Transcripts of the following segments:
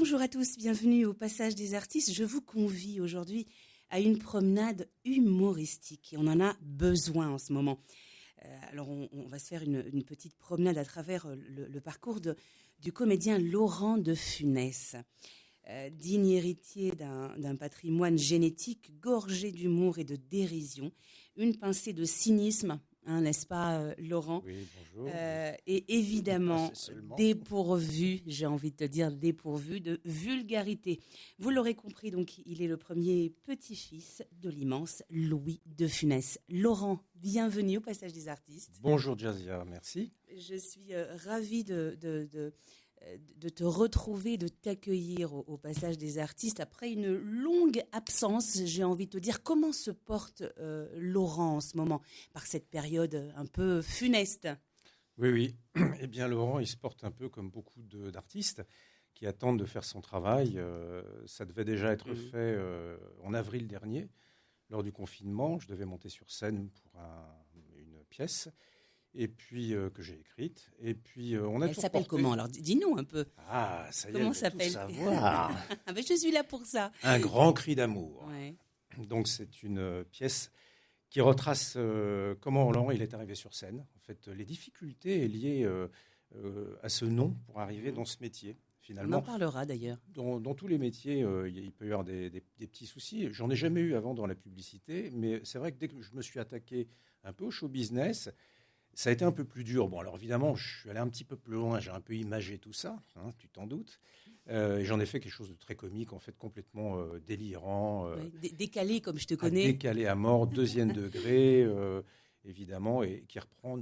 Bonjour à tous, bienvenue au Passage des Artistes. Je vous convie aujourd'hui à une promenade humoristique et on en a besoin en ce moment. Alors on va se faire une petite promenade à travers le parcours du comédien Laurent de Funès. Digne héritier d'un patrimoine génétique gorgé d'humour et de dérision, une pincée de cynisme, hein, n'est-ce pas Laurent? Oui, bonjour. Et évidemment Seulement. dépourvu, j'ai envie de te dire dépourvu de vulgarité. Vous l'aurez compris, donc il est le premier petit-fils de l'immense Louis de Funès. Laurent, bienvenue au Passage des Artistes. Bonjour Jazia, merci. Je suis ravie de te retrouver, de t'accueillir au Passage des Artistes. Après une longue absence, j'ai envie de te dire, comment se porte Laurent en ce moment, par cette période un peu funeste? Oui. Eh bien, Laurent, il se porte un peu comme beaucoup d'artistes qui attendent de faire son travail. Ça devait déjà être fait en avril dernier, lors du confinement. Je devais monter sur scène pour une pièce. Et puis que j'ai écrite. Et puis on a Elle s'appelle comment? Alors dis-nous un peu. Ah, ça y est, Comment je vais tout s'appelle? savoir. Ah ben, je suis là pour ça. Un grand cri d'amour. Ouais. Donc c'est une pièce qui retrace comment Laurent il est arrivé sur scène. En fait, les difficultés liées à ce nom pour arriver dans ce métier. On en Finalement, parlera d'ailleurs. dans tous les métiers, il peut y avoir des petits soucis. J'en ai jamais eu avant dans la publicité, mais c'est vrai que dès que je me suis attaqué un peu au show business, ça a été un peu plus dur. Bon, alors évidemment, je suis allé un petit peu plus loin, j'ai un peu imagé tout ça, hein, tu t'en doutes. Et j'en ai fait quelque chose de très comique, en fait, complètement délirant. Ouais, décalé comme je te connais. Décalé à mort, deuxième degré, évidemment, et qui reprend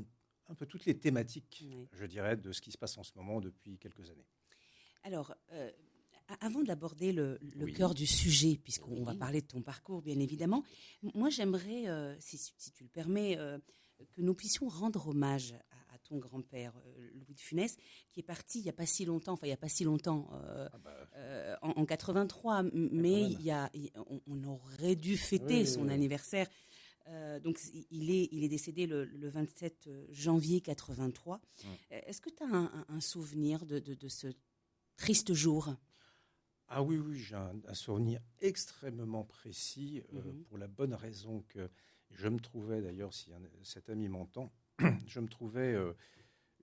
un peu toutes les thématiques, Ouais. je dirais, de ce qui se passe en ce moment depuis quelques années. Alors, avant d'aborder le Oui. cœur du sujet, puisqu'on Oui. va parler de ton parcours, bien évidemment, moi j'aimerais, si tu le permets, que nous puissions rendre hommage à ton grand-père, Louis de Funès, qui est parti il n'y a pas si longtemps, en 83, mais on aurait dû fêter son anniversaire. Donc il est décédé le 27 janvier 83. Est-ce que tu as un souvenir de ce triste jour? Ah oui, j'ai un souvenir extrêmement précis, pour la bonne raison que je me trouvais, d'ailleurs, si cet ami m'entend, je me trouvais,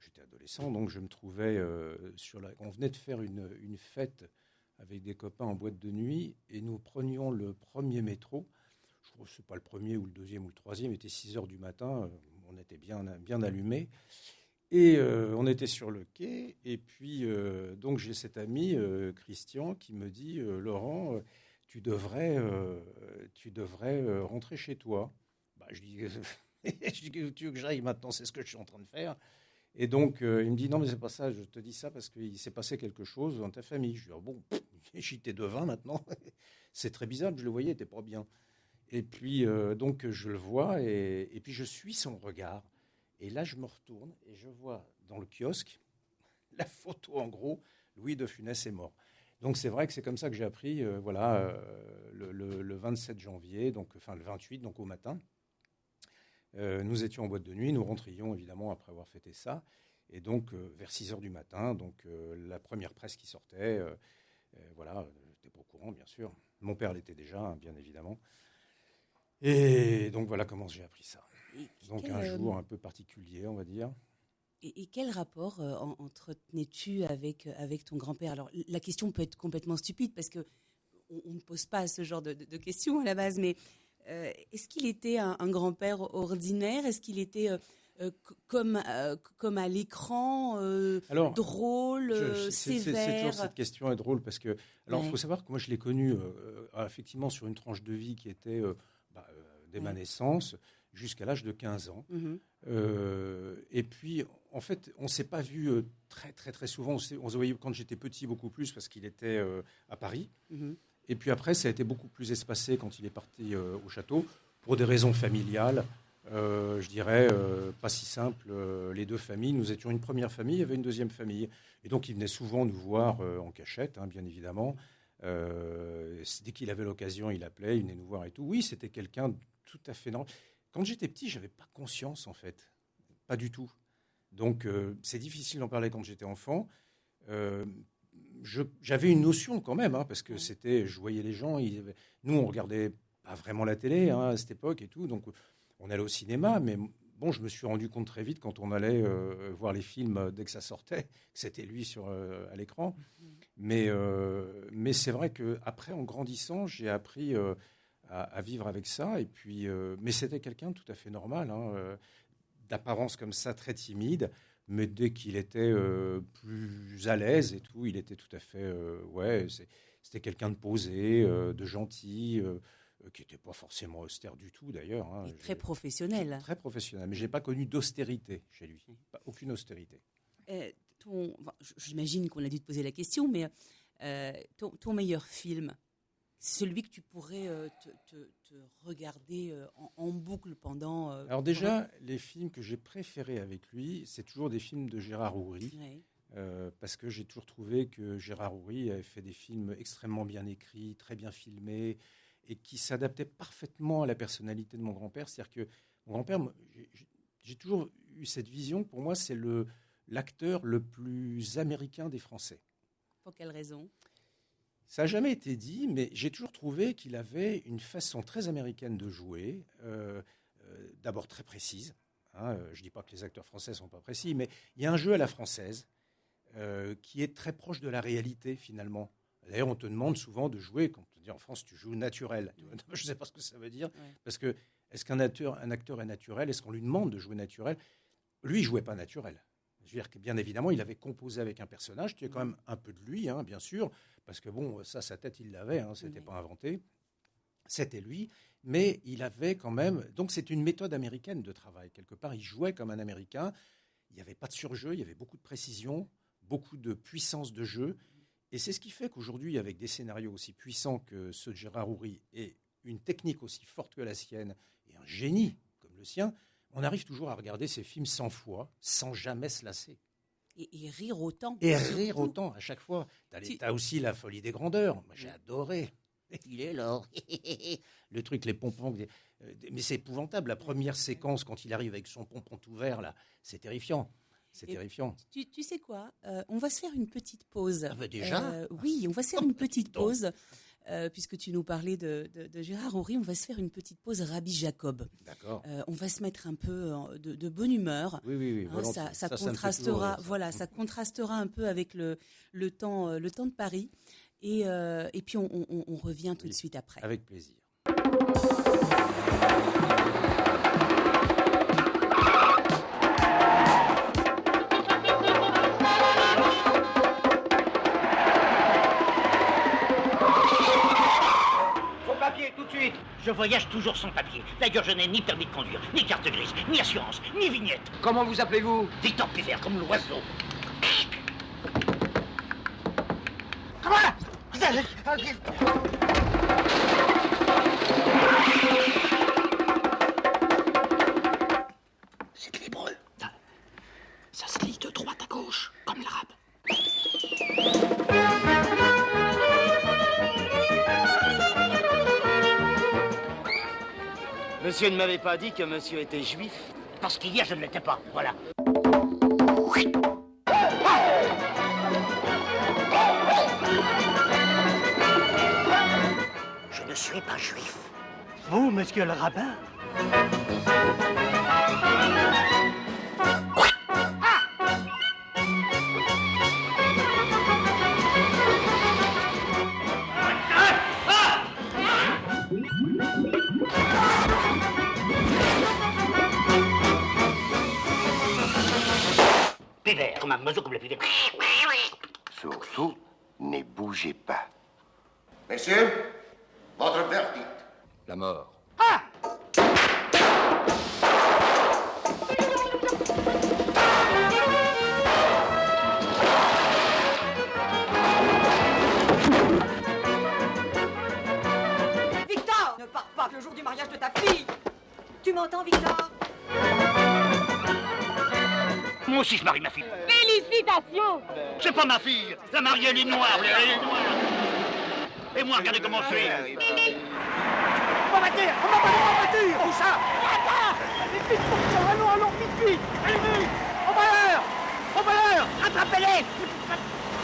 j'étais adolescent, donc je me trouvais on venait de faire une fête avec des copains en boîte de nuit, et nous prenions le premier métro. Je crois que ce n'est pas le premier ou le deuxième ou le troisième, il était 6 heures du matin, on était bien allumés. Et on était sur le quai, et puis donc j'ai cet ami, Christian, qui me dit Laurent, tu devrais rentrer chez toi. Bah, je dis je dis, tu veux que j'aille maintenant, c'est ce que je suis en train de faire. Et donc il me dit non, mais c'est pas ça, je te dis ça parce qu'il s'est passé quelque chose dans ta famille. Je dis bon, j'étais devin maintenant, c'est très bizarre, je le voyais, il n'était pas bien. Et puis donc je le vois, et puis je suis son regard. Et là, je me retourne et je vois dans le kiosque la photo, en gros, Louis de Funès est mort. Donc c'est vrai que c'est comme ça que j'ai appris, le 27 janvier, le 28, donc au matin. Nous étions en boîte de nuit, nous rentrions évidemment après avoir fêté ça. Et donc vers 6 heures du matin, la première presse qui sortait, j'étais pas au courant, bien sûr. Mon père l'était déjà, hein, bien évidemment. Et donc voilà comment j'ai appris ça. Donc un jour un peu particulier, on va dire. Et quel rapport entretenais-tu avec ton grand-père? Alors, la question peut être complètement stupide parce qu'on ne pose pas ce genre de questions à la base, mais est-ce qu'il était un grand-père ordinaire? Est-ce qu'il était comme à l'écran, drôle, sévère? C'est toujours cette question est drôle parce que, alors il faut savoir que moi je l'ai connu effectivement sur une tranche de vie qui était dès ma naissance jusqu'à l'âge de 15 ans. Et puis, en fait, on ne s'est pas vu très, très, très souvent. On se voyait quand j'étais petit beaucoup plus parce qu'il était à Paris. Et puis après, ça a été beaucoup plus espacé quand il est parti au château pour des raisons familiales. Je dirais pas si simples. Les deux familles, nous étions une première famille, il y avait une deuxième famille. Et donc, il venait souvent nous voir en cachette, hein, bien évidemment. Dès qu'il avait l'occasion, il appelait, il venait nous voir et tout. Oui, c'était quelqu'un de tout à fait normal. Quand j'étais petit, je n'avais pas conscience, en fait. Pas du tout. Donc, c'est difficile d'en parler quand j'étais enfant. j'avais une notion quand même, hein, parce que je voyais les gens, nous on regardait pas vraiment la télé à cette époque et tout, donc on allait au cinéma, mais bon, je me suis rendu compte très vite quand on allait voir les films dès que ça sortait, que c'était lui à l'écran. Mais c'est vrai qu'après, en grandissant, j'ai appris à vivre avec ça. Et puis, mais c'était quelqu'un de tout à fait normal, d'apparence comme ça, très timide. Mais dès qu'il était plus à l'aise et tout, il était tout à fait... c'était quelqu'un de posé, de gentil, qui n'était pas forcément austère du tout d'ailleurs. Et très professionnel. Très professionnel, mais je n'ai pas connu d'austérité chez lui. Aucune austérité. J'imagine qu'on a dû te poser la question, mais ton meilleur film, celui que tu pourrais te regarder en boucle pendant... Alors déjà, les films que j'ai préférés avec lui, c'est toujours des films de Gérard Houry, parce que j'ai toujours trouvé que Gérard Houry avait fait des films extrêmement bien écrits, très bien filmés, et qui s'adaptaient parfaitement à la personnalité de mon grand-père. C'est-à-dire que mon grand-père, j'ai toujours eu cette vision, pour moi, c'est l'acteur le plus américain des Français. Pour quelle raison ? Ça n'a jamais été dit, mais j'ai toujours trouvé qu'il avait une façon très américaine de jouer, d'abord très précise. Je ne dis pas que les acteurs français ne sont pas précis, mais il y a un jeu à la française qui est très proche de la réalité, finalement. D'ailleurs, on te demande souvent de jouer, quand on te dit en France, tu joues naturel. Je ne sais pas ce que ça veut dire, parce que est-ce qu'un acteur est naturel ? Est-ce qu'on lui demande de jouer naturel ? Lui, il ne jouait pas naturel. Je veux dire que, bien évidemment, il avait composé avec un personnage qui est quand même un peu de lui, bien sûr, parce que bon, ça, sa tête, il l'avait, c'était pas inventé. C'était lui, mais il avait quand même... Donc, c'est une méthode américaine de travail. Quelque part, il jouait comme un Américain. Il n'y avait pas de surjeu, il y avait beaucoup de précision, beaucoup de puissance de jeu. Et c'est ce qui fait qu'aujourd'hui, avec des scénarios aussi puissants que ceux de Gérard Houry et une technique aussi forte que la sienne et un génie comme le sien, on arrive toujours à regarder ces films 100 fois, sans jamais se lasser. Et rire autant. Et rire autant à chaque fois. T'as aussi La Folie des Grandeurs. Moi, j'ai adoré. Il est là. Le truc, les pompons. Mais c'est épouvantable. La première séquence, quand il arrive avec son pompon tout vert, là, c'est terrifiant. C'est terrifiant. Tu sais quoi ? On va se faire une petite pause. Ah bah déjà oui, on va se faire une petite pause. Puisque tu nous parlais de Gérard Houry, on va se faire une petite pause Rabbi Jacob. D'accord. On va se mettre un peu de bonne humeur. Oui. Ça contrastera, ça contrastera un peu avec le temps de Paris. Et puis on revient tout de suite après. Avec plaisir. Je voyage toujours sans papier. D'ailleurs, je n'ai ni permis de conduire, ni carte grise, ni assurance, ni vignette. Comment vous appelez-vous ? Victor Pivert, comme l'oiseau. Comment là ? C'est de l'hébreu. Ça se lit de droite à gauche, comme l'arabe. Monsieur ne m'avait pas dit que monsieur était juif ? Parce qu'hier, je ne l'étais pas, voilà. Je ne suis pas juif. Vous, monsieur le rabbin ? Pivert, comme un museau comme le pivert. Surtout, ne bougez pas. Messieurs, votre verdict. La mort. Victor, ne pars pas le jour du mariage de ta fille. Tu m'entends, Victor ? Moi aussi, je marie ma fille. Félicitations. C'est pas ma fille. La mariée, elle est noire. Elle est noire. Et moi, regardez comment je suis. On va dire, on va pas en voiture, où ça ? Vite, vite, allons, vite, vite, allez, vite, au malheur, rattrapez-les.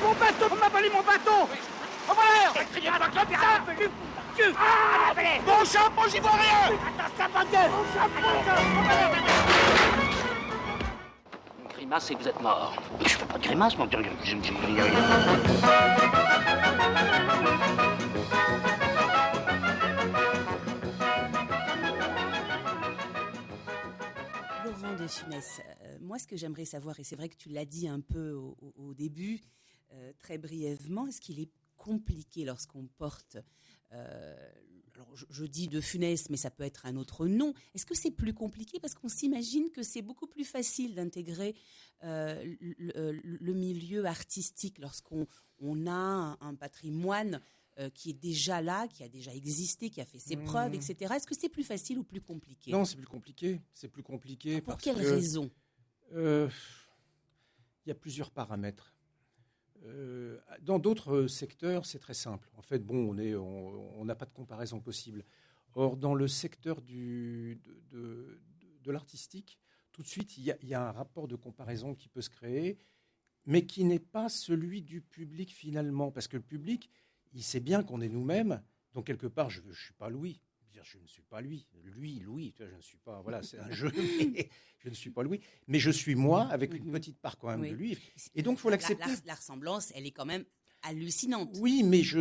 Mon bâton, on m'a volé mon bâton. Au voleur. Criez pas comme ça. Dieu. Ah, mon chapeau, j'y vois rien. Attends, ça va bien. Mon chapeau. Une grimace et vous êtes mort. Je fais pas de grimace, mon Dieu. Laurent de Funès, moi ce que j'aimerais savoir, et c'est vrai que tu l'as dit un peu au début, très brièvement, est-ce qu'il est compliqué lorsqu'on porte, alors je dis de Funès, mais ça peut être un autre nom, est-ce que c'est plus compliqué parce qu'on s'imagine que c'est beaucoup plus facile d'intégrer le milieu artistique lorsqu'on a un patrimoine qui est déjà là, qui a déjà existé, qui a fait ses preuves, etc. Est-ce que c'est plus facile ou plus compliqué ? Non, c'est plus compliqué. C'est plus compliqué. Pour parce quelle que, raison ? Il y a plusieurs paramètres. Dans d'autres secteurs, c'est très simple. En fait, bon, on n'a pas de comparaison possible. Or, dans le secteur de l'artistique, tout de suite, il y a un rapport de comparaison qui peut se créer, mais qui n'est pas celui du public finalement. Parce que le public, il sait bien qu'on est nous-mêmes. Donc, quelque part, je ne suis pas Louis. Je ne suis pas lui. Louis, je ne suis pas... Voilà, c'est un jeu. Je ne suis pas Louis. Mais je suis moi, avec une petite part quand même de lui. Et donc, il faut l'accepter. La ressemblance, elle est quand même hallucinante. Oui, mais ce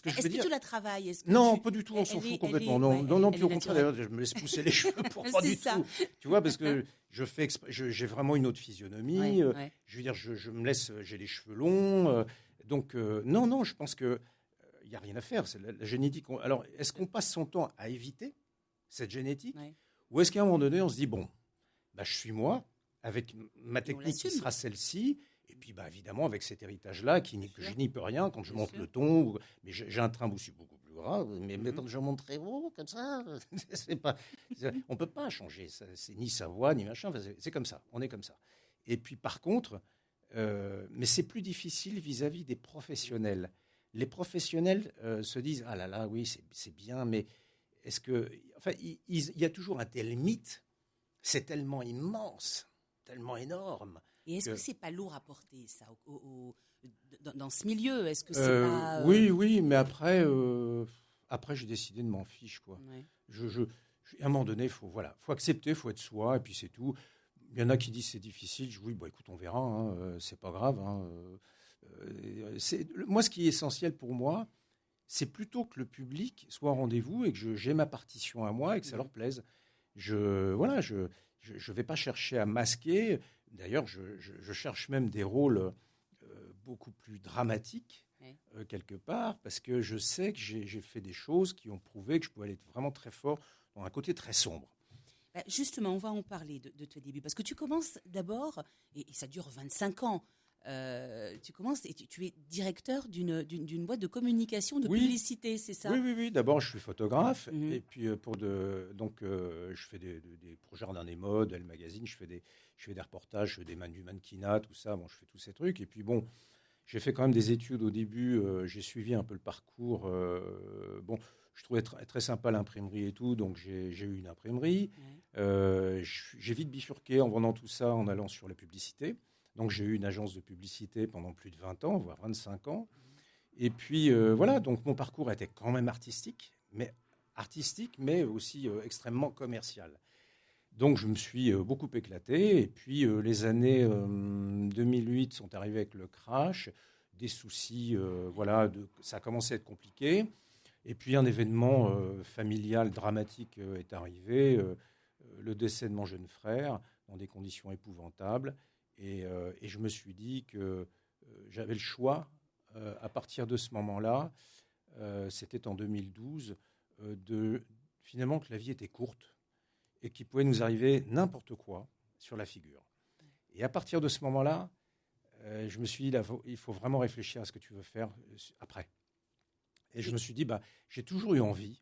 que je veux Est-ce dire... que tu la travailles ? Non, pas du tout, on s'en fout complètement. Non, puis au contraire, d'ailleurs, je me laisse pousser les cheveux pour pas du tout. Tu vois, parce que j'ai vraiment une autre physionomie. Je veux dire, j'ai les cheveux longs. Donc, non, je pense que il n'y a rien à faire. C'est la génétique. Alors, est-ce qu'on passe son temps à éviter cette génétique ? Ou est-ce qu'à un moment donné, on se dit, bon, je suis moi, avec ma technique qui sera celle-ci, et puis évidemment, avec cet héritage-là, que je n'y peux rien quand je monte le ton, mais j'ai un train aussi beaucoup plus grave, mais quand je monte très haut, comme ça, on ne peut pas changer. C'est ni sa voix, ni machin, c'est comme ça, on est comme ça. Et puis par contre, mais c'est plus difficile vis-à-vis des professionnels. Les professionnels se disent « Ah là là, oui, c'est bien, mais est-ce que... » Enfin, il y a toujours un tel mythe, c'est tellement immense, tellement énorme. Et est-ce que c'est pas lourd à porter, ça, dans ce milieu ? Est-ce que c'est pas... Oui, mais après, j'ai décidé de m'en fiche, quoi. Ouais. À un moment donné, faut accepter, faut être soi, et puis c'est tout. Il y en a qui disent c'est difficile. Je dis, oui, écoute, on verra, hein, c'est pas grave. Hein, moi, ce qui est essentiel pour moi, c'est plutôt que le public soit au rendez-vous et que j'ai ma partition à moi et que ça leur plaise. Je vais pas chercher à masquer. D'ailleurs, je cherche même des rôles beaucoup plus dramatiques, quelque part, parce que je sais que j'ai fait des choses qui ont prouvé que je pouvais être vraiment très fort dans un côté très sombre. Justement, on va en parler de tes débuts, parce que tu commences d'abord, et ça dure 25 ans, tu commences et tu es directeur d'une boîte de communication, de publicité, c'est ça ? Oui. D'abord, je suis photographe, et puis je fais des pour Jardin des Modes, Elle Magazine, je fais des reportages, du mannequinat, tout ça. Bon, je fais tous ces trucs. Et puis bon, j'ai fait quand même des études au début. J'ai suivi un peu le parcours. Je trouvais très sympa l'imprimerie et tout, donc j'ai eu une imprimerie. J'ai vite bifurqué en vendant tout ça, en allant sur la publicité. Donc, j'ai eu une agence de publicité pendant plus de 20 ans, voire 25 ans. Et puis, donc mon parcours était quand même artistique, mais aussi extrêmement commercial. Donc, je me suis beaucoup éclaté. Et puis, les années 2008 sont arrivées avec le crash, des soucis, ça a commencé à être compliqué. Et puis, un événement familial dramatique est arrivé, le décès de mon jeune frère, dans des conditions épouvantables. Et je me suis dit que j'avais le choix, à partir de ce moment-là, c'était en 2012, finalement que la vie était courte et qu'il pouvait nous arriver n'importe quoi sur la figure. Et à partir de ce moment-là, je me suis dit, il faut vraiment réfléchir à ce que tu veux faire après. Et je me suis dit, j'ai toujours eu envie.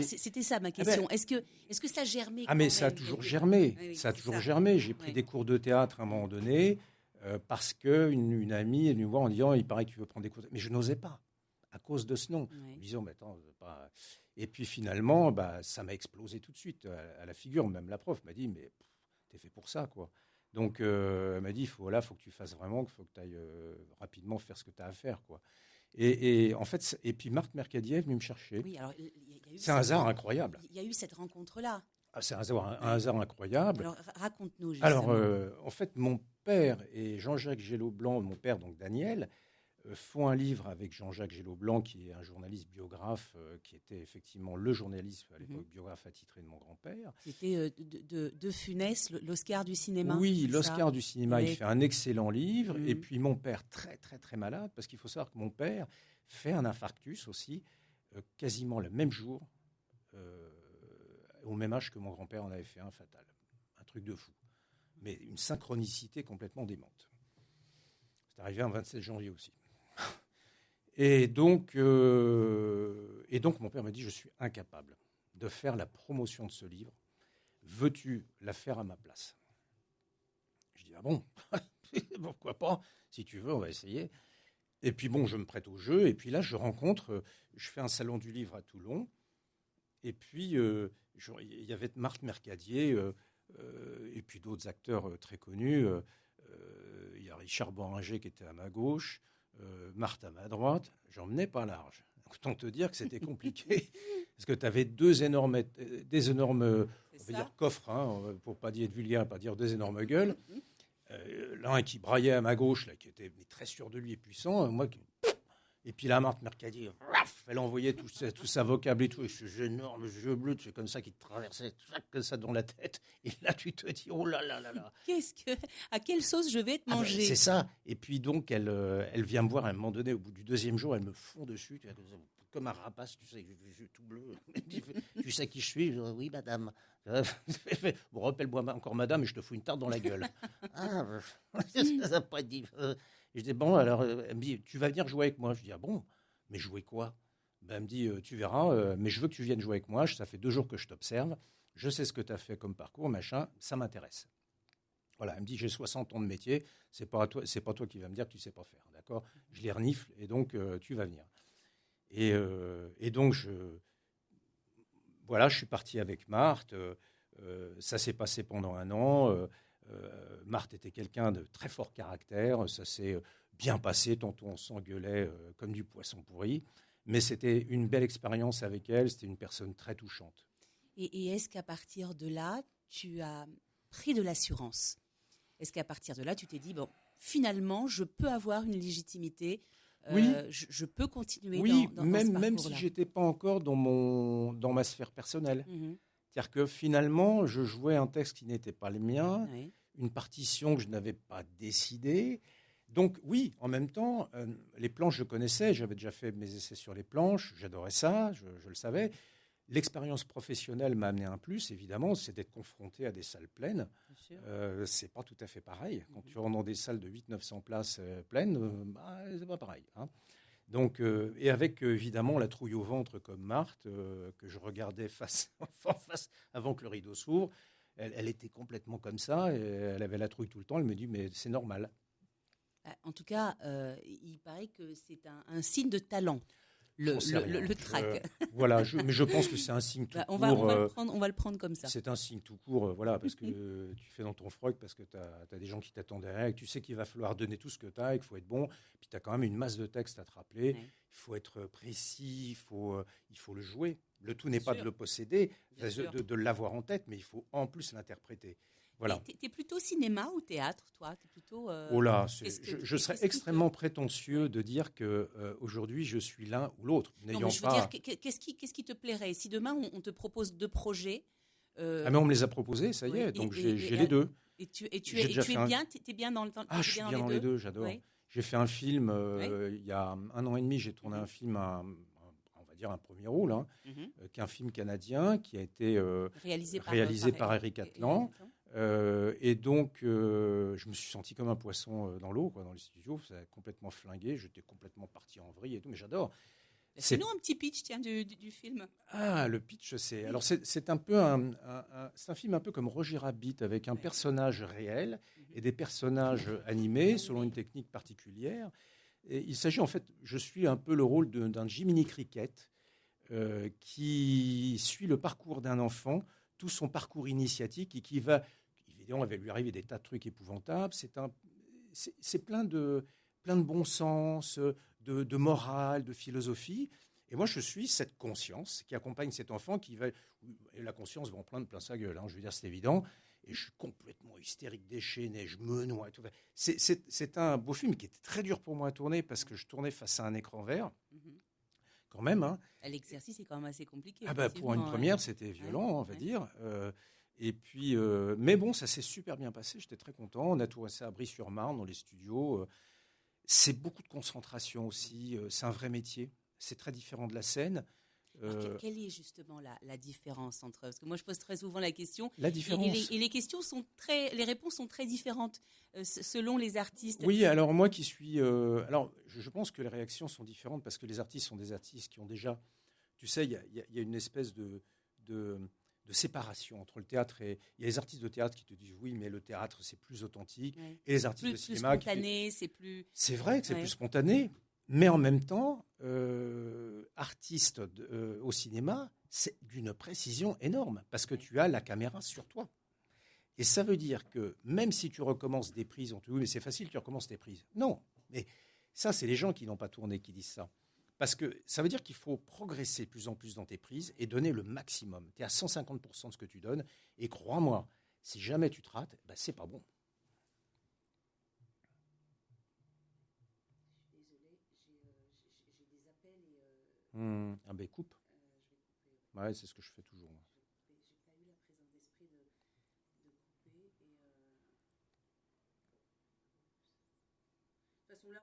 C'était ça ma question. Est-ce que ça germait mais ça a toujours germé. Ça a toujours germé. J'ai pris des cours de théâtre à un moment donné parce qu'une amie est venue me voir en disant, il paraît que tu veux prendre des cours. Mais je n'osais pas à cause de ce nom. En me disant, attends, pas... Et puis finalement, ça m'a explosé tout de suite à la figure. Même la prof m'a dit, mais t'es fait pour ça, quoi. Donc, elle m'a dit, faut que tu fasses vraiment, il faut que tu ailles rapidement faire ce que tu as à faire, quoi. Et en fait, et puis Marthe Mercadier est venue me chercher. Oui, alors, il y a eu C'est un hasard incroyable. Il y a eu cette rencontre-là. Ah, c'est un hasard incroyable. Alors, raconte-nous, justement. Alors, en fait, mon père et Jean-Jacques Gellot-Blanc, mon père, donc Daniel, font un livre avec Jean-Jacques Gellot-Blanc, qui est un journaliste biographe, qui était effectivement le journaliste à l'époque, biographe attitré de mon grand-père. C'était de Funès, l'Oscar du cinéma. Oui, c'est l'Oscar ça du cinéma, Oui. il fait un excellent livre. Et puis mon père, très, très, très malade, parce qu'il faut savoir que mon père fait un infarctus aussi, quasiment le même jour, au même âge que mon grand-père en avait fait un fatal. Un truc de fou. Mais une synchronicité complètement démente. C'est arrivé un 27 janvier aussi. Et donc, mon père m'a dit, je suis incapable de faire la promotion de ce livre. Veux-tu la faire à ma place? Je dis, ah bon, pourquoi pas? Si tu veux, on va essayer. Et puis bon, je me prête au jeu. Et puis là, je fais un salon du livre à Toulon. Et puis, il y avait Marthe Mercadier et puis d'autres acteurs très connus. Il y a Richard Boringer qui était à ma gauche. Marthe à ma droite, j'en menais pas large. Autant te dire que c'était compliqué, parce que tu avais des énormes on va dire coffres, hein, pour pas dire vulgaire, pas dire des énormes gueules. L'un qui braillait à ma gauche, là, qui était très sûr de lui et puissant, et puis la Marthe Mercadier, elle envoyait tout sa vocable et tout, et ces énormes yeux bleus, c'est comme ça qui te traversaient comme ça dans la tête. Et là, tu te dis, oh là là là là. À quelle sauce je vais te manger? C'est ça. Et puis donc, elle vient me voir à un moment donné, au bout du deuxième jour, elle me fond dessus, comme un rapace, tu sais, les yeux tout bleus. Tu sais qui je suis? Je dis, oui, madame. Bon, rappelle-moi encore madame, et je te fous une tarte dans la gueule. Ah, ça n'a pas dit. Je dis, bon, alors, elle me dit, tu vas venir jouer avec moi. Je dis, ah bon, mais jouer quoi? Ben, elle me dit, tu verras, mais je veux que tu viennes jouer avec moi. Ça fait 2 jours que je t'observe. Je sais ce que tu as fait comme parcours, machin, ça m'intéresse. Voilà, elle me dit, j'ai 60 ans de métier, c'est pas toi qui vas me dire que tu sais pas faire, d'accord? Je les renifle, et donc, tu vas venir. Et donc, je suis parti avec Marthe. Ça s'est passé pendant 1 an. Marthe était quelqu'un de très fort caractère. Ça s'est bien passé, tantôt on s'engueulait comme du poisson pourri. Mais c'était une belle expérience avec elle. C'était une personne très touchante. Et est-ce qu'à partir de là, tu as pris de l'assurance? Est-ce qu'à partir de là, tu t'es dit, bon, finalement, je peux avoir une légitimité, oui. Je peux continuer dans même, ce parcours-là. même si je n'étais pas encore dans ma sphère personnelle. C'est-à-dire que finalement, je jouais un texte qui n'était pas le mien, une partition que je n'avais pas décidée. Donc oui, en même temps, les planches, je connaissais, j'avais déjà fait mes essais sur les planches, j'adorais ça, je le savais. L'expérience professionnelle m'a amené un plus, évidemment, c'est d'être confronté à des salles pleines. C'est pas tout à fait pareil. Quand tu rentres dans des salles de 800-900 places pleines, c'est pas pareil. Hein. Donc, et avec évidemment la trouille au ventre comme Marthe, que je regardais face en face avant que le rideau s'ouvre. Elle était complètement comme ça, et elle avait la trouille tout le temps. Elle me dit, mais c'est normal. En tout cas, il paraît que c'est un signe de talent. Le trac. Voilà, mais je pense que c'est un signe tout court. On va le prendre comme ça. C'est un signe tout court, voilà, parce que tu fais dans ton froc, parce que tu as des gens qui t'attendent derrière, et que tu sais qu'il va falloir donner tout ce que tu as, et qu'il faut être bon. Puis tu as quand même une masse de textes à te rappeler. Il faut être précis, il faut le jouer. Le tout n'est pas de le posséder, de l'avoir en tête, mais il faut en plus l'interpréter. Voilà. T'es plutôt cinéma ou théâtre, toi? T'es plutôt. Oh là, je serais extrêmement prétentieux de dire que aujourd'hui je suis l'un ou l'autre. Non, mais je veux dire, qu'est-ce qui te plairait si demain on te propose 2 projets? Ah mais on me les a proposés, ça y est. Donc j'ai les 2. Et tu es bien dans le temps. Ah, je suis bien dans les deux, j'adore. Oui. J'ai fait un film il y a 1 an et demi. J'ai tourné un film on va dire un premier rôle, qui est un film canadien qui a été réalisé par Eric Atlan. Et donc, je me suis senti comme un poisson dans l'eau, dans les studios. Ça a complètement flingué. J'étais complètement parti en vrille et tout, mais j'adore. C'est-nous un petit pitch, tiens, du film. Ah, le pitch, c'est. Alors, c'est un peu c'est un film un peu comme Roger Rabbit, avec un personnage réel et des personnages animés selon une technique particulière. Et il s'agit, en fait, je suis un peu le rôle d'un Jiminy Cricket qui suit le parcours d'un enfant, tout son parcours initiatique, et qui va évidemment, il va lui arriver des tas de trucs épouvantables. C'est plein de bon sens, de morale, de philosophie. Et moi, je suis cette conscience qui accompagne cet enfant et la conscience va en plein sa gueule. Je veux dire, c'est évident. Et je suis complètement hystérique, déchaîné, je me noie. Et tout. C'est un beau film qui était très dur pour moi à tourner parce que je tournais face à un écran vert. Quand même. L'exercice est quand même assez compliqué. Pour une première, c'était violent, on va dire. Et puis, mais bon, ça s'est super bien passé. J'étais très content. On a tourné ça à Brie-sur-Marne, dans les studios. C'est beaucoup de concentration aussi. C'est un vrai métier. C'est très différent de la scène. Quelle est justement la différence entre... Parce que moi, je pose très souvent la question. La différence. Et les réponses sont très différentes selon les artistes. Oui, alors moi qui suis... alors, je pense que les réactions sont différentes parce que les artistes sont des artistes qui ont déjà... Tu sais, il y a une espèce de séparation entre le théâtre et... Il y a les artistes de théâtre qui te disent oui, mais le théâtre, c'est plus authentique. Oui. Et les artistes de cinéma... Plus spontané, c'est plus... C'est vrai que c'est plus spontané. Mais en même temps, artiste au cinéma, c'est d'une précision énorme parce que tu as la caméra sur toi. Et ça veut dire que même si tu recommences des prises, on te dit oui, mais c'est facile, tu recommences tes prises. Non, mais ça, c'est les gens qui n'ont pas tourné qui disent ça. Parce que ça veut dire qu'il faut progresser de plus en plus dans tes prises et donner le maximum. Tu es à 150% de ce que tu donnes. Et crois-moi, si jamais tu te rates, c'est pas bon. Ah ben coupe. Ouais, c'est ce que je fais toujours. J'ai pas eu la présence d'esprit de couper. De toute façon, là,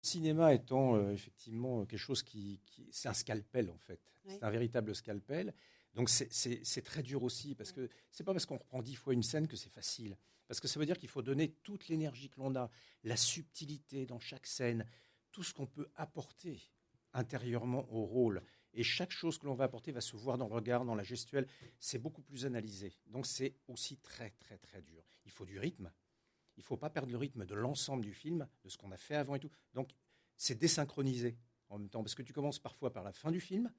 Le cinéma étant effectivement quelque chose c'est un scalpel en fait. Ouais. C'est un véritable scalpel. Donc c'est très dur aussi, parce que c'est pas parce qu'on reprend 10 fois une scène que c'est facile. Parce que ça veut dire qu'il faut donner toute l'énergie que l'on a, la subtilité dans chaque scène, tout ce qu'on peut apporter intérieurement au rôle. Et chaque chose que l'on va apporter va se voir dans le regard, dans la gestuelle. C'est beaucoup plus analysé. Donc c'est aussi très, très, très dur. Il faut du rythme. Il ne faut pas perdre le rythme de l'ensemble du film, de ce qu'on a fait avant et tout. Donc c'est désynchronisé en même temps, parce que tu commences parfois par la fin du film,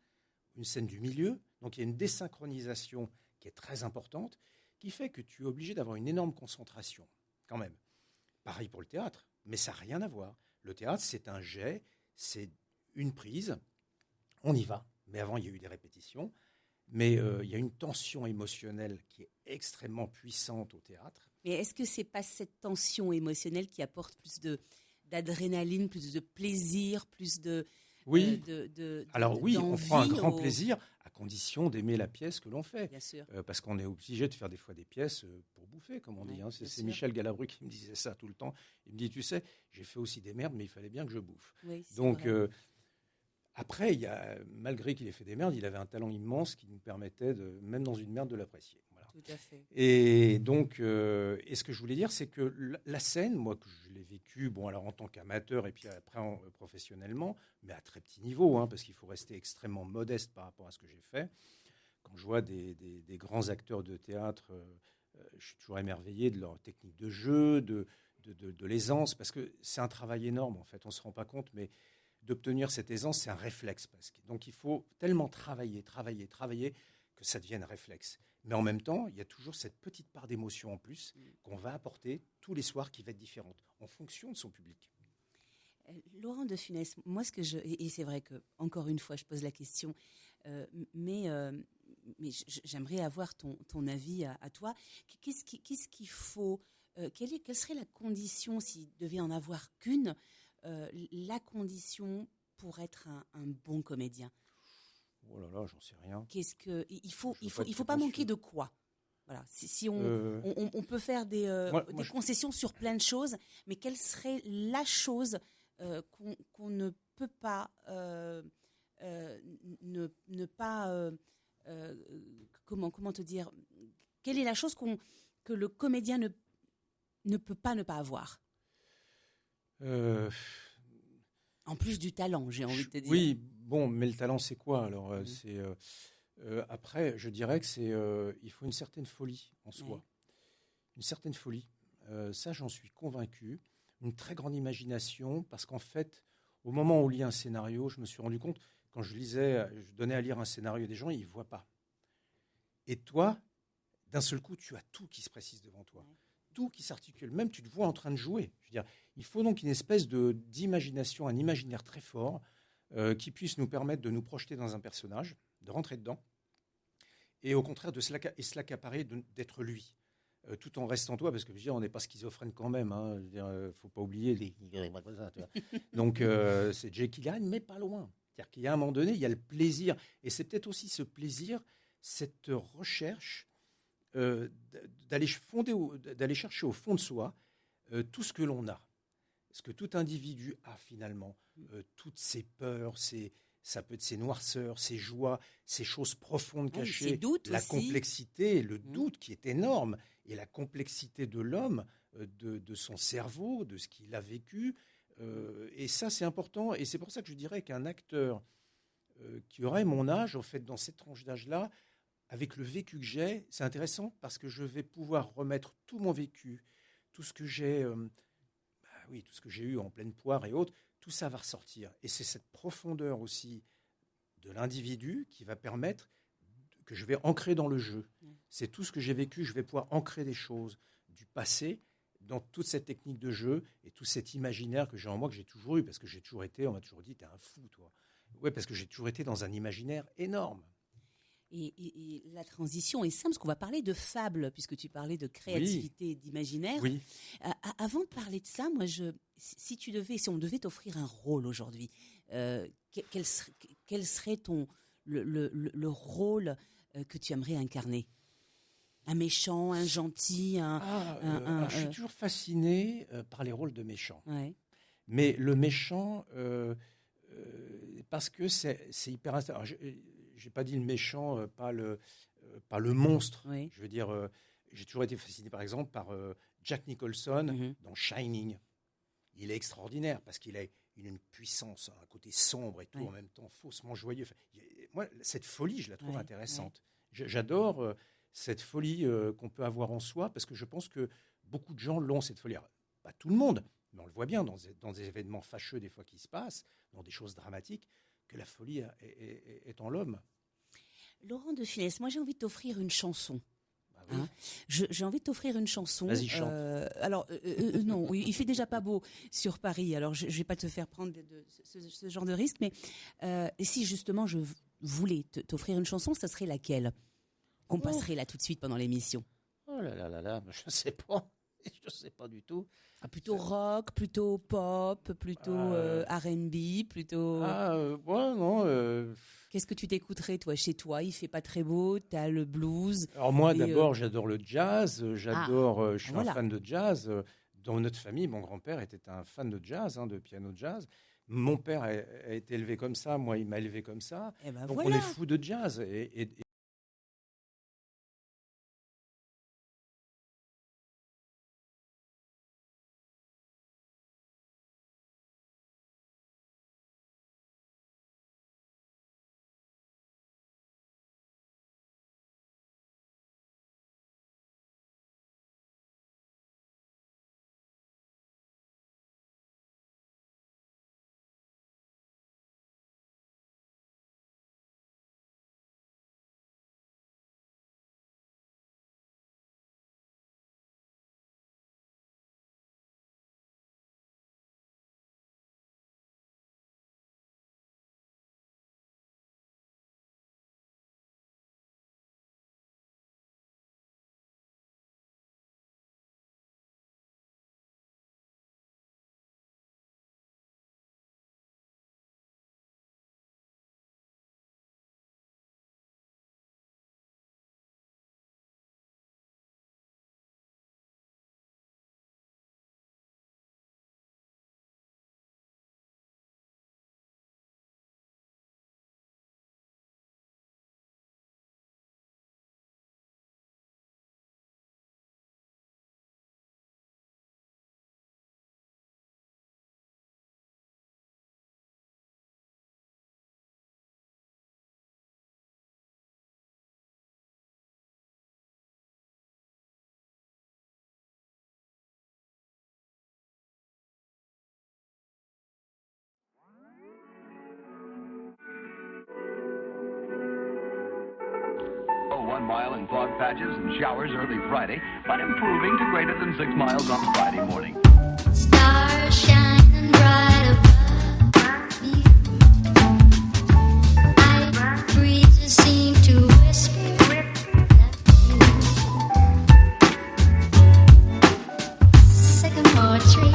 une scène du milieu, donc il y a une désynchronisation qui est très importante, qui fait que tu es obligé d'avoir une énorme concentration, quand même. Pareil pour le théâtre, mais ça n'a rien à voir. Le théâtre, c'est un jet, c'est une prise, on y va, mais avant il y a eu des répétitions, mais il y a une tension émotionnelle qui est extrêmement puissante au théâtre. Mais est-ce que c'est pas cette tension émotionnelle qui apporte plus d'adrénaline, plus de plaisir, plus de... Oui, alors oui, on prend un grand au... plaisir à condition d'aimer la pièce que l'on fait. Bien sûr. Parce qu'on est obligé de faire des fois des pièces pour bouffer, comme on dit. Hein. C'est Michel Galabru qui me disait ça tout le temps. Il me dit, tu sais, j'ai fait aussi des merdes, mais il fallait bien que je bouffe. Oui, donc, après, malgré qu'il ait fait des merdes, il avait un talent immense qui nous permettait, même dans une merde, de l'apprécier. Voilà. Tout à fait. Et donc, et ce que je voulais dire, c'est que la scène, moi, que je l'ai vécue, bon, alors en tant qu'amateur et puis après professionnellement, mais à très petit niveau, hein, parce qu'il faut rester extrêmement modeste par rapport à ce que j'ai fait. Quand je vois des grands acteurs de théâtre, je suis toujours émerveillé de leur technique de jeu, de l'aisance, parce que c'est un travail énorme, en fait. On ne se rend pas compte, mais d'obtenir cette aisance, c'est un réflexe presque. Donc, il faut tellement travailler, que ça devienne réflexe. Mais en même temps, il y a toujours cette petite part d'émotion en plus qu'on va apporter tous les soirs qui va être différente en fonction de son public. Laurent de Funès, moi et c'est vrai que encore une fois je pose la question, mais j'aimerais avoir ton avis à toi. Qu'est-ce qu'il faut, quelle serait la condition, s'il devait en avoir qu'une, la condition pour être un bon comédien? Oh là là, j'en sais rien. Il faut pas manquer de quoi? Voilà. Si on peut faire des concessions sur plein de choses, mais quelle serait la chose qu'on ne peut pas ne pas comment te dire, quelle est la chose que le comédien ne peut pas ne pas avoir, en plus du talent, j'ai envie de te dire. Oui, bon, mais le talent, c'est quoi alors? Après, je dirais que il faut une certaine folie en soi. Ouais. Une certaine folie. Ça, j'en suis convaincu. Une très grande imagination, parce qu'en fait, au moment où on lit un scénario, je me suis rendu compte, quand je donnais à lire un scénario à des gens, ils ne voient pas. Et toi, d'un seul coup, tu as tout qui se précise devant toi. Ouais. Tout qui s'articule. Même tu te vois en train de jouer. Je veux dire, il faut donc une espèce d'imagination, un imaginaire très fort, qui puisse nous permettre de nous projeter dans un personnage, de rentrer dedans, et au contraire de se l'accaparer, d'être lui, tout en restant toi, parce que je veux dire, on n'est pas schizophrène quand même. Hein, je veux dire, faut pas oublier les. Donc c'est Jekyll Hyde, mais pas loin. C'est-à-dire qu'il y a un moment donné, il y a le plaisir, et c'est peut-être aussi ce plaisir, cette recherche d'aller chercher au fond de soi tout ce que l'on a. Ce que tout individu a finalement, toutes ses peurs, ça peut être ses noirceurs, ses joies, ses choses profondes cachées, la aussi. Complexité, le doute qui est énorme, et la complexité de l'homme, de son cerveau, de ce qu'il a vécu. Et ça, c'est important. Et c'est pour ça que je dirais qu'un acteur qui aurait mon âge, en fait, dans cette tranche d'âge-là, avec le vécu que j'ai, c'est intéressant parce que je vais pouvoir remettre tout mon vécu, tout ce que j'ai... tout ce que j'ai eu en pleine poire et autres, tout ça va ressortir. Et c'est cette profondeur aussi de l'individu qui va permettre que je vais ancrer dans le jeu. C'est tout ce que j'ai vécu, je vais pouvoir ancrer des choses du passé dans toute cette technique de jeu et tout cet imaginaire que j'ai en moi, que j'ai toujours eu, parce que j'ai toujours été, on m'a toujours dit, t'es un fou, toi. Oui, parce que j'ai toujours été dans un imaginaire énorme. Et la transition est simple, parce qu'on va parler de fable, puisque tu parlais de créativité et d'imaginaire. Oui. Avant de parler de ça, moi, si on devait t'offrir un rôle aujourd'hui, quel serait le rôle que tu aimerais incarner? Un méchant, un gentil, je suis toujours fasciné par les rôles de méchants. Ouais. Mais le méchant, parce que c'est hyper... Alors, j'ai pas dit le méchant, pas le monstre. Oui. Je veux dire, j'ai toujours été fasciné, par exemple, par Jack Nicholson dans Shining. Il est extraordinaire parce qu'il a une puissance, un côté sombre et tout, en même temps faussement joyeux. Enfin, moi, cette folie, je la trouve intéressante. J'adore cette folie qu'on peut avoir en soi, parce que je pense que beaucoup de gens l'ont, cette folie. Alors, pas tout le monde, mais on le voit bien dans des événements fâcheux des fois qui se passent, dans des choses dramatiques, que la folie est en l'homme. Laurent de Funès, moi j'ai envie de t'offrir une chanson. Oui. J'ai envie de t'offrir une chanson. Vas-y, chante. Non, il fait déjà pas beau sur Paris, alors je vais pas te faire prendre ce genre de risque, mais si justement je voulais t'offrir une chanson, ça serait laquelle qu'on passerait là tout de suite pendant l'émission? Oh là là, je sais pas. Je sais pas du tout. Plutôt rock, plutôt pop, plutôt R&B, plutôt... non. Qu'est-ce que tu t'écouterais, toi, chez toi? Il fait pas très beau, t'as le blues. Alors moi, d'abord, j'adore le jazz. Je suis un fan de jazz. Dans notre famille, mon grand-père était un fan de jazz, de piano jazz. Mon père a été élevé comme ça. Moi, il m'a élevé comme ça. Donc on est fou de jazz. Et ...1 mile in fog patches and showers early Friday, but improving to greater than 6 miles on Friday morning. Stars shining bright above me. Night breezes seem to whisper sycamore tree.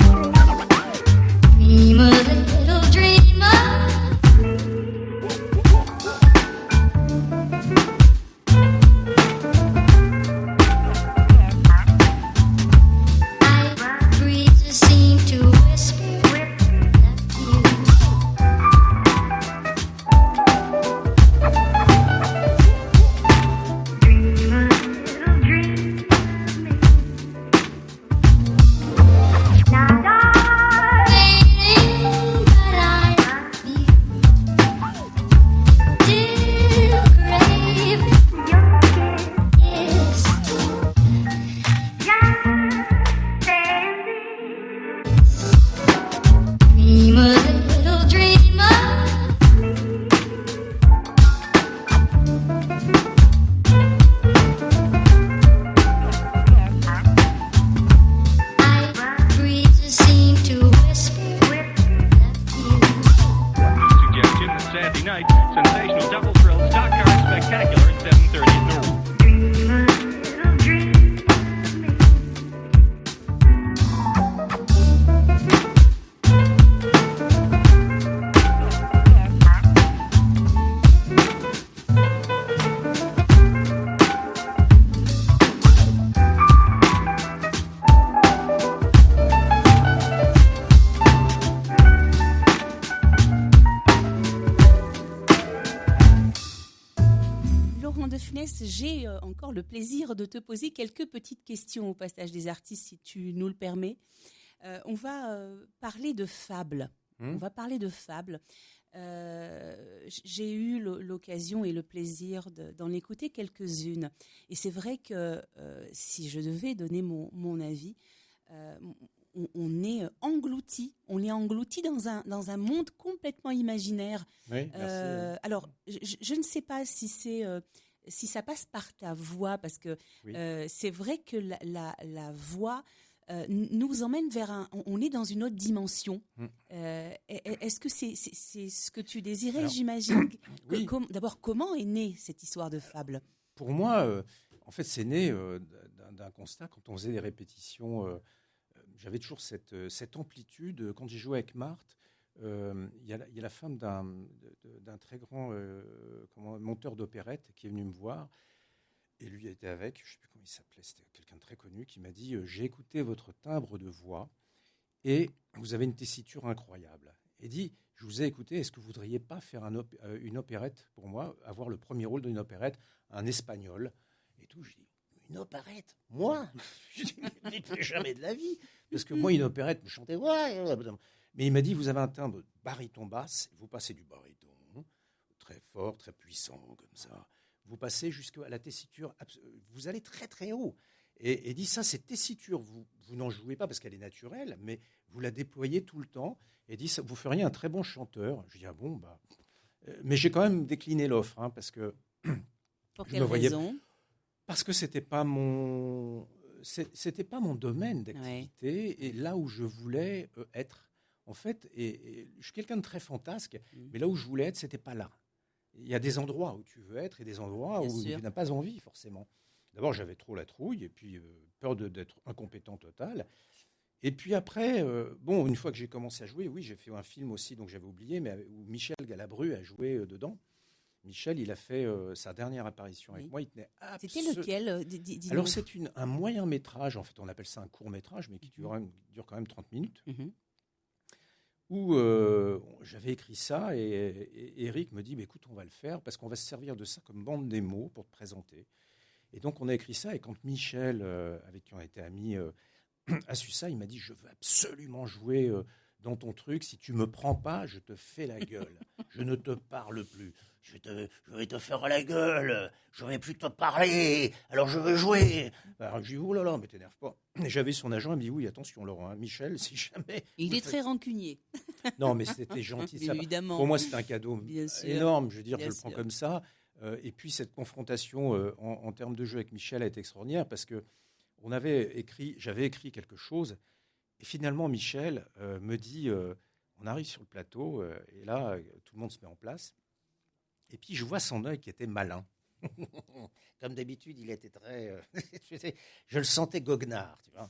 Dream a little dreamer. Night breezes seem to whisper Armand de Funès, j'ai encore le plaisir de te poser quelques petites questions au passage des artistes, si tu nous le permets. On va parler de fables. On va parler de fables. J'ai eu l'occasion et le plaisir d'en écouter quelques-unes. Et c'est vrai que si je devais donner mon avis, on est englouti dans un monde complètement imaginaire. Oui, merci. Alors, je ne sais pas si ça passe par ta voix, parce que Oui. c'est vrai que la voix nous emmène vers on est dans une autre dimension. Est-ce que c'est ce que tu désirais, Alors, j'imagine? oui. D'abord, comment est née cette histoire de fable? Pour moi, en fait, c'est né d'un constat. Quand on faisait des répétitions, j'avais toujours cette amplitude. Quand j'ai joué avec Marthe, il y a la femme d'un très grand monteur d'opérette qui est venu me voir. Et lui était avec, je ne sais plus comment il s'appelait, c'était quelqu'un de très connu, qui m'a dit « J'ai écouté votre timbre de voix et vous avez une tessiture incroyable. » Et dit « Je vous ai écouté, est-ce que vous ne voudriez pas faire une opérette pour moi, avoir le premier rôle d'une opérette, un espagnol ?» Et tout, je dis « Une opérette? Moi ?» Je dis « Mais jamais de la vie !» Parce que moi, une opérette, je chantais « Ouais !» Mais il m'a dit « Vous avez un timbre baryton-basse, vous passez du baryton, très fort, très puissant, comme ça. » Vous passez jusqu'à la tessiture, vous allez très très haut. Et dit ça, cette tessiture, vous n'en jouez pas parce qu'elle est naturelle, mais vous la déployez tout le temps. Et dit ça, vous feriez un très bon chanteur. Je dis ah bon, bah. Mais j'ai quand même décliné l'offre, parce que. Pour quelle raison? Parce que c'était pas mon domaine d'activité, Ouais. et là où je voulais être, en fait, et je suis quelqu'un de très fantasque, mais là où je voulais être, c'était pas là. Il y a des endroits où tu veux être et des endroits Bien où sûr. tu n'as pas envie, forcément. D'abord, j'avais trop la trouille et puis peur d'être incompétent total. Et puis après, une fois que j'ai commencé à jouer, oui, j'ai fait un film aussi, donc j'avais oublié, mais où Michel Galabru a joué dedans. Michel, il a fait sa dernière apparition avec moi. Il tenait C'était lequel? Dis-nous. Alors, c'est un moyen métrage, en fait, on appelle ça un court métrage, mais qui dure quand même 30 minutes. Où j'avais écrit ça et Eric me dit écoute, on va le faire parce qu'on va se servir de ça comme bande démo pour te présenter. Et donc on a écrit ça, et quand Michel, avec qui on était amis, a su ça, il m'a dit je veux absolument jouer dans ton truc, si tu me prends pas, je te fais la gueule, je ne te parle plus, je vais te faire la gueule, je vais plus te parler, alors je veux jouer. Alors je dis oh là là, mais t'énerve pas. Et j'avais son agent, il me dit oui, attention Laurent, Michel, si jamais. Il est très rancunier. Non, mais c'était gentil. Ça. Évidemment. Pour moi, c'est un cadeau énorme. Je veux dire, Bien je le prends sûr. comme ça. Et puis, cette confrontation en termes de jeu avec Michel a été extraordinaire parce que j'avais écrit quelque chose. Et finalement, Michel me dit, on arrive sur le plateau, et là, tout le monde se met en place. Et puis, je vois son œil qui était malin. Comme d'habitude, il était très... je le sentais goguenard, tu vois.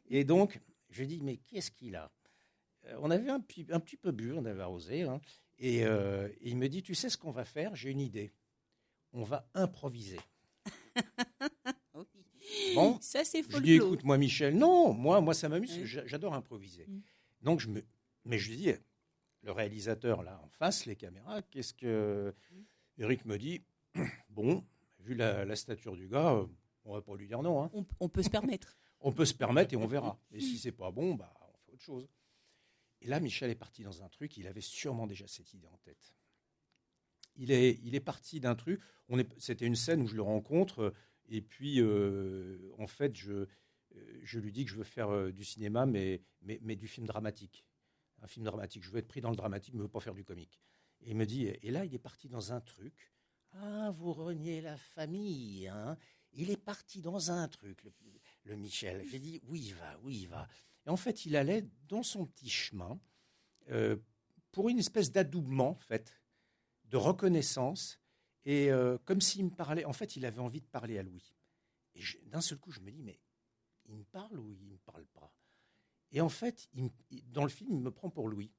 Et donc, je dis, mais qu'est-ce qu'il a? On avait un petit peu bu, on avait arrosé. Et il me dit, tu sais ce qu'on va faire? J'ai une idée. On va improviser. Bon, ça, c'est je folklore. dis, écoute, moi, Michel, non, moi ça m'amuse, j'adore improviser. Donc, mais je lui dis, le réalisateur, là, en face, les caméras, qu'est-ce que... Eric me dit, bon, vu la stature du gars, on va pas lui dire non. On peut se permettre. On peut se permettre et on verra. Et si c'est pas bon, bah, on fait autre chose. Et là, Michel est parti dans un truc, il avait sûrement déjà cette idée en tête. Il est parti d'un truc, c'était une scène où je le rencontre, et puis, en fait, je lui dis que je veux faire du cinéma, mais du film dramatique. Un film dramatique. Je veux être pris dans le dramatique, mais je ne veux pas faire du comique. Et il me dit, et là, il est parti dans un truc. Ah, vous reniez la famille, hein? Il est parti dans un truc, le Michel. J'ai dit, oui, il va. Et en fait, il allait dans son petit chemin pour une espèce d'adoubement, en fait, de reconnaissance. Et comme s'il me parlait, en fait, il avait envie de parler à Louis. Et d'un seul coup, je me dis, mais il me parle ou il ne me parle pas? Et en fait, dans le film, il me prend pour Louis.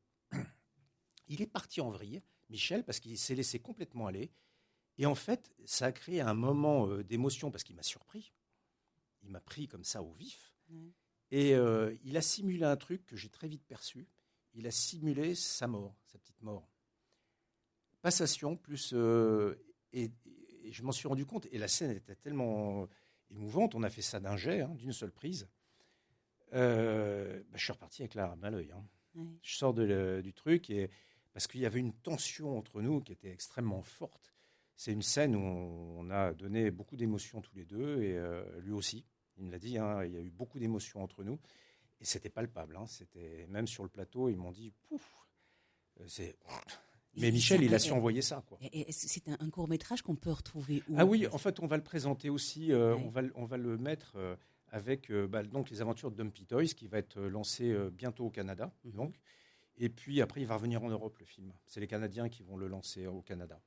Il est parti en vrille, Michel, parce qu'il s'est laissé complètement aller. Et en fait, ça a créé un moment d'émotion, parce qu'il m'a surpris. Il m'a pris comme ça au vif. Et il a simulé un truc que j'ai très vite perçu. Il a simulé sa mort, sa petite mort. Passation plus Et je m'en suis rendu compte. Et la scène était tellement émouvante. On a fait ça d'un jet, d'une seule prise. Je suis reparti avec la larme à l'œil. Ouais. Je sors du truc parce qu'il y avait une tension entre nous qui était extrêmement forte. C'est une scène où on a donné beaucoup d'émotions tous les deux et lui aussi. Il me l'a dit, il y a eu beaucoup d'émotions entre nous et c'était palpable. C'était même sur le plateau, ils m'ont dit pouf. Mais Michel, il a su envoyer ça, quoi. Et c'est un court-métrage qu'on peut retrouver où? Ah oui, en fait, on va le présenter aussi. On va le mettre avec donc les aventures de Dumpy Toys, qui va être lancé bientôt au Canada. Donc. Et puis après, il va revenir en Europe, le film. C'est les Canadiens qui vont le lancer au Canada.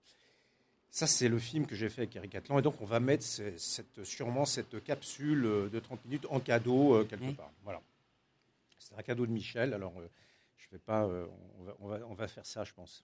Ça, c'est le film que j'ai fait avec Eric Atlan. Et donc, on va mettre sûrement cette capsule de 30 minutes en cadeau quelque part. Voilà. C'est un cadeau de Michel. Alors, je vais pas. On va faire ça, je pense.